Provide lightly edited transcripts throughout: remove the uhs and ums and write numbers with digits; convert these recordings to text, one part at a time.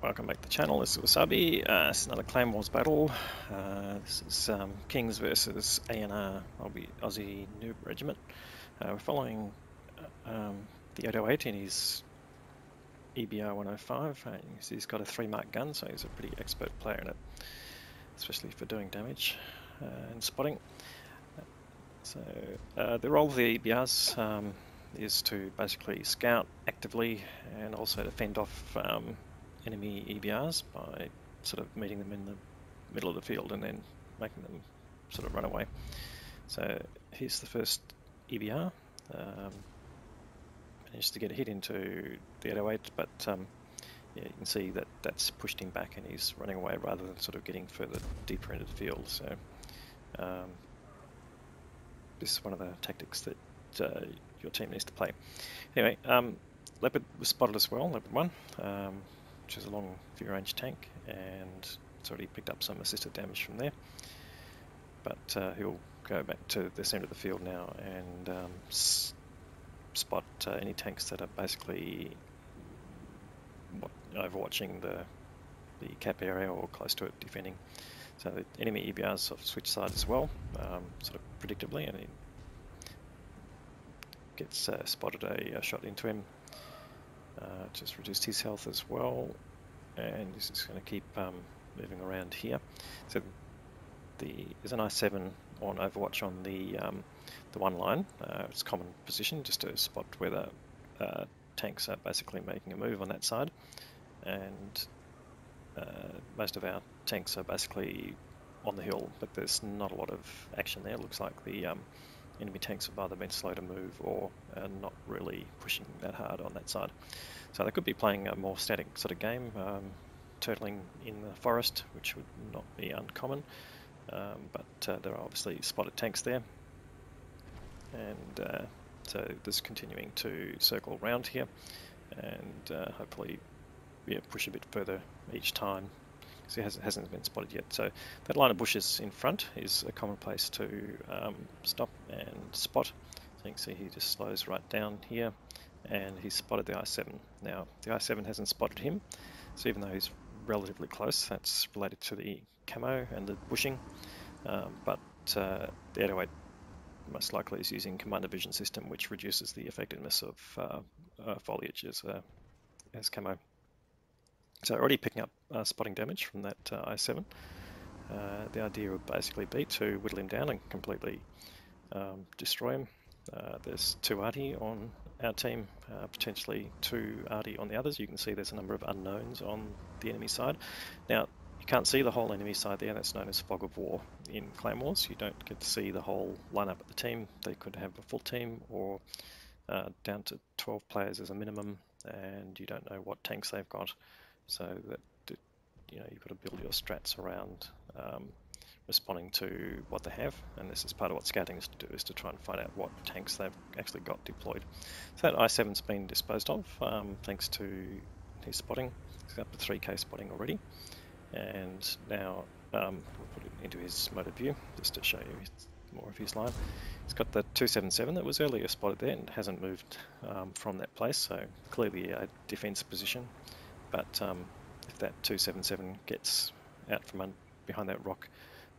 Welcome back to the channel. This is Wasabi. This is another Clan Wars battle. This is Kings versus ANR, Aussie Noob Regiment. We're following the 808 in his EBR 105. You see he's got a 3-mark gun, so he's a pretty expert player in it, especially for doing damage and spotting. So the role of the EBRs is to basically scout actively and also to fend off enemy EBRs by sort of meeting them in the middle of the field and then making them sort of run away. So here's the first EBR. Managed to get a hit into the 808, but yeah, you can see that that's pushed him back and he's running away rather than sort of getting further deeper into the field. So this is one of the tactics that your team needs to play. Anyway, Leopard was spotted as well, Leopard 1. Which is a long view-range tank, and it's already picked up some assisted damage from there. But he'll go back to the centre of the field now and spot any tanks that are basically overwatching the cap area or close to it, defending. So the enemy EBRs sort of switch side as well, sort of predictably, and he gets spotted a shot into him. Just reduced his health as well, and this is going to keep moving around here. So there's an I7 on Overwatch on the one line. It's common position just to spot whether tanks are basically making a move on that side, and most of our tanks are basically on the hill, but there's not a lot of action there. It looks like the enemy tanks have either been slow to move or not really pushing that hard on that side. So they could be playing a more static sort of game, turtling in the forest, which would not be uncommon, but there are obviously spotted tanks there, and so this is continuing to circle around here and hopefully push a bit further each time. It hasn't been spotted yet. So that line of bushes in front is a common place to stop and spot. So you can see he just slows right down here, and he's spotted the I7. Now the I7 hasn't spotted him, so even though he's relatively close, that's related to the camo and the bushing, but the 808 most likely is using commander vision system, which reduces the effectiveness of foliage as camo. So already picking up spotting damage from that I7. The idea would basically be to whittle him down and completely destroy him. There's 2 arty on our team, potentially 2 arty on the others. You can see there's a number of unknowns on the enemy side. Now, you can't see the whole enemy side there. That's known as fog of war in Clan Wars. You don't get to see the whole lineup of the team. They could have a full team or down to 12 players as a minimum, and you don't know what tanks they've got. So that you've got to build your strats around responding to what they have, and this is part of what scouting is to do, is to try and find out what tanks they've actually got deployed. So that I7's been disposed of thanks to his spotting. He's got the 3K spotting already, and now we'll put it into his mode of view just to show you more of his line. He's got the 277 that was earlier spotted there and hasn't moved from that place, so clearly a defense position. But if that 277 gets out from behind that rock,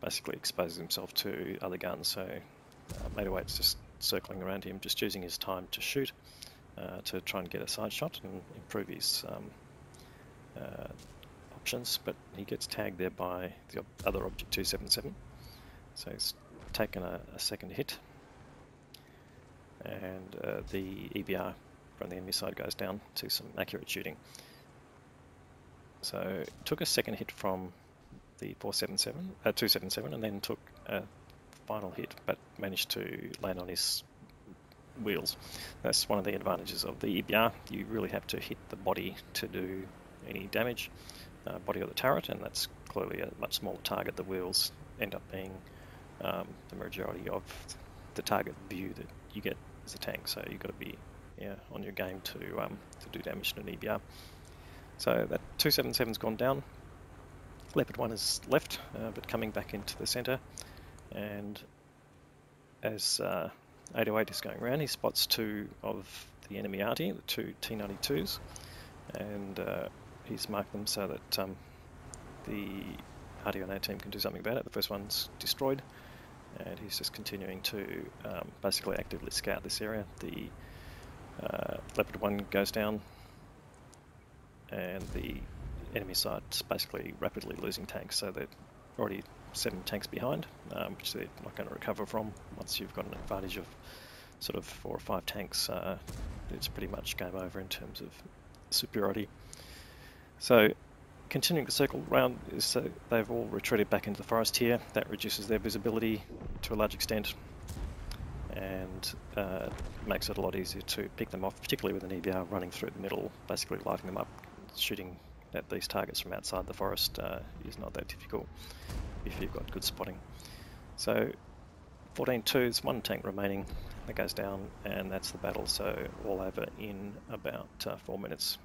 basically exposes himself to other guns. So 808's just circling around him, just choosing his time to shoot to try and get a side shot and improve his options. But he gets tagged there by the other object 277. So he's taken a second hit, and the EBR from the enemy side goes down to some accurate shooting. So took a second hit from the 277, and then took a final hit, but managed to land on his wheels. That's one of the advantages of the EBR. You really have to hit the body to do any damage, body of the turret, and that's clearly a much smaller target. The wheels end up being the majority of the target view that you get as a tank. So you've got to be on your game to do damage to an EBR. So that 277's gone down. Leopard 1 is left, but coming back into the centre. And as 808 is going around, he spots 2 of the enemy arty, the 2 T92s, and he's marked them so that the ANR team can do something about it. The first one's destroyed, and he's just continuing to basically actively scout this area. The Leopard 1 goes down, and the enemy side's basically rapidly losing tanks, so they're already 7 tanks behind, which they're not going to recover from. Once you've got an advantage of sort of 4 or 5 tanks, it's pretty much game over in terms of superiority. So continuing to circle around is so they've all retreated back into the forest here. That reduces their visibility to a large extent, and makes it a lot easier to pick them off, particularly with an EBR running through the middle, basically lighting them up. Shooting at these targets from outside the forest is not that difficult if you've got good spotting. So 14-2, there's 1 tank remaining that goes down, and that's the battle, so all over in about 4 minutes.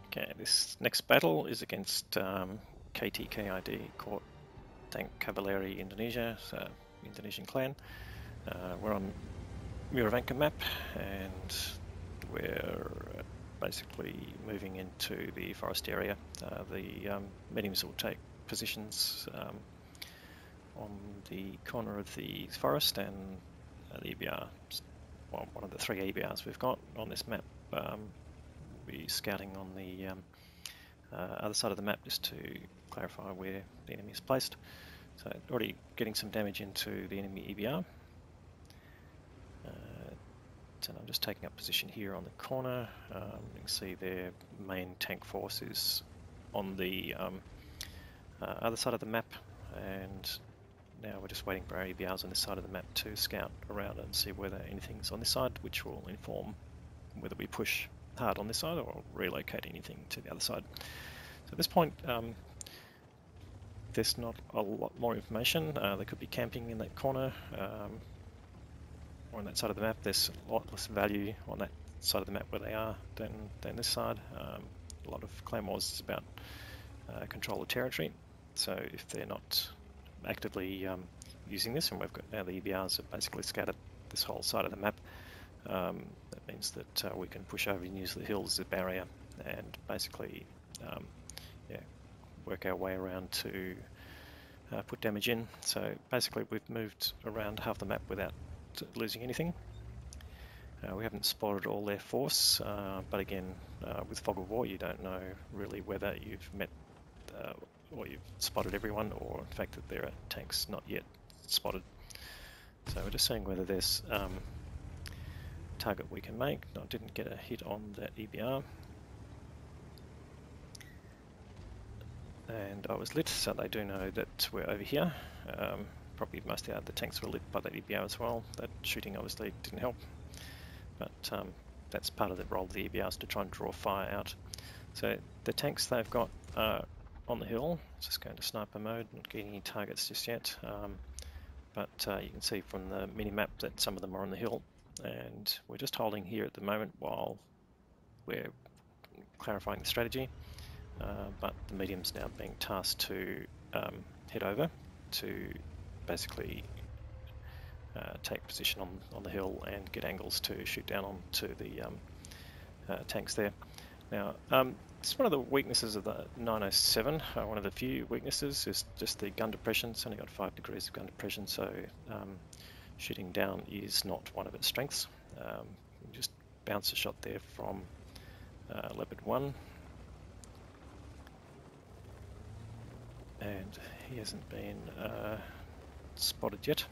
Okay, this next battle is against KTKID, Court Tank Cavalery Indonesia, so Indonesian clan. We're on Muravanka map, and we're basically moving into the forest area. The mediums will take positions on the corner of the forest, and the EBR, well, one of the 3 EBRs we've got on this map, will be scouting on the other side of the map just to clarify where the enemy is placed. So already getting some damage into the enemy EBR. And I'm just taking up position here on the corner. You can see their main tank force is on the other side of the map, and now we're just waiting for our EBRs on this side of the map to scout around and see whether anything's on this side, which will inform whether we push hard on this side or relocate anything to the other side. So at this point, there's not a lot more information. They could be camping in that corner, or on that side of the map. There's a lot less value on that side of the map where they are than this side. A lot of Clan Wars is about control of territory, so if they're not actively using this, and we've got now the EBRs have basically scattered this whole side of the map, that means that we can push over and use the hills as a barrier, and basically work our way around to put damage in. So basically we've moved around half the map without losing anything. We haven't spotted all their force, but again, with Fog of War, you don't know really whether you've met or you've spotted everyone, or in fact that there are tanks not yet spotted. So we're just seeing whether there's target we can make. I didn't get a hit on that EBR, and I was lit, so they do know that we're over here. Probably most of the tanks were lit by that EBR as well. That shooting obviously didn't help, but that's part of the role of the EBRs, to try and draw fire out. So the tanks they've got on the hill, just going to sniper mode, not getting any targets just yet, but you can see from the mini-map that some of them are on the hill, and we're just holding here at the moment while we're clarifying the strategy, but the medium's now being tasked to head over to basically take position on the hill and get angles to shoot down onto the tanks there. Now, it's one of the weaknesses of the 907. One of the few weaknesses is just the gun depression. It's only got 5 degrees of gun depression, so shooting down is not one of its strengths. Just bounce a shot there from Leopard 1. And he hasn't been spotted yet.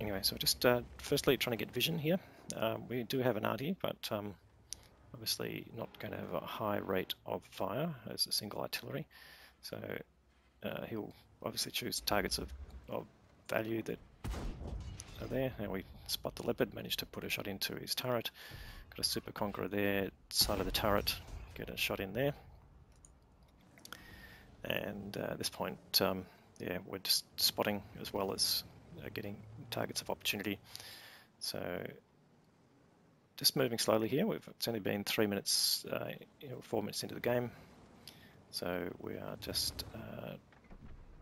Anyway, so just firstly trying to get vision here. We do have an RD, but obviously not going to have a high rate of fire as a single artillery. So he'll obviously choose targets of value that are there. Now we spot the Leopard, managed to put a shot into his turret. Got a Super Conqueror there, side of the turret, get a shot in there. And at this point, yeah, we're just spotting as well as getting targets of opportunity. So just moving slowly here. It's only been 3 minutes, 4 minutes into the game. So we are just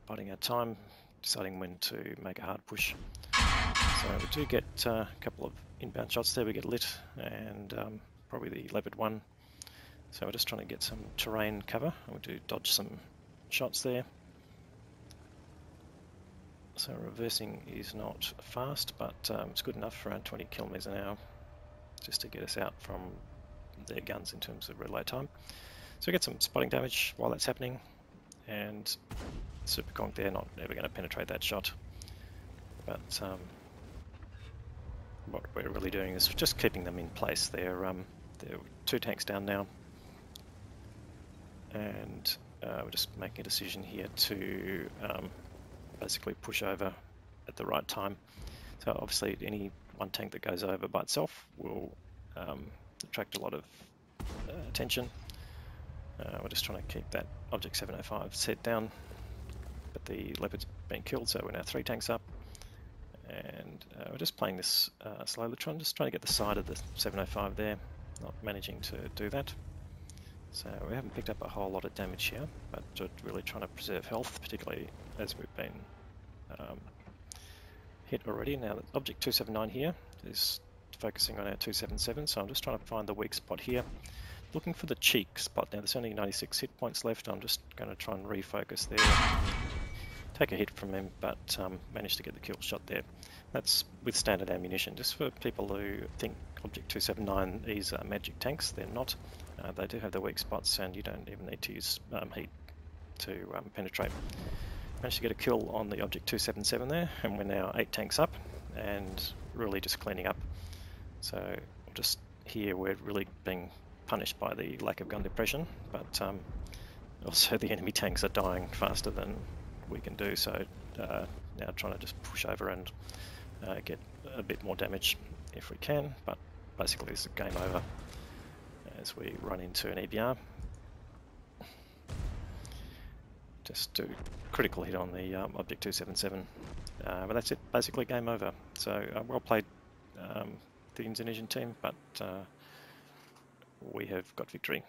biding our time, deciding when to make a hard push. So we do get a couple of inbound shots there. We get lit and probably the leopard one. So we're just trying to get some terrain cover. We do dodge some shots there. So reversing is not fast, but it's good enough for around 20 kilometers an hour just to get us out from their guns in terms of relay time. So we get some spotting damage while that's happening, and super conk there, not ever going to penetrate that shot. But what we're really doing is just keeping them in place. They're 2 tanks down now, and we're just making a decision here to basically push over at the right time. So obviously any one tank that goes over by itself will attract a lot of attention. We're just trying to keep that Object 705 set down, but the Leopard's been killed, so we're now 3 tanks up. And we're just playing this slowly, just trying to get the side of the 705 there, not managing to do that. So we haven't picked up a whole lot of damage here, but really trying to preserve health, particularly as we've been hit already. Now the Object 279 here is focusing on our 277, so I'm just trying to find the weak spot here. Looking for the cheek spot. Now there's only 96 hit points left. I'm just going to try and refocus there. Take a hit from him, but managed to get the kill shot there. That's with standard ammunition. Just for people who think Object 279 is magic tanks, they're not. They do have their weak spots, and you don't even need to use heat to penetrate. Managed to get a kill on the Object 277 there, and we're now 8 tanks up, and really just cleaning up. So just here we're really being punished by the lack of gun depression, but also the enemy tanks are dying faster than we can do, so now trying to just push over and get a bit more damage if we can, but basically it's a game over as we run into an EBR. Just do critical hit on the Object 277, but that's it, basically game over. So well played the Indonesian team, but we have got victory.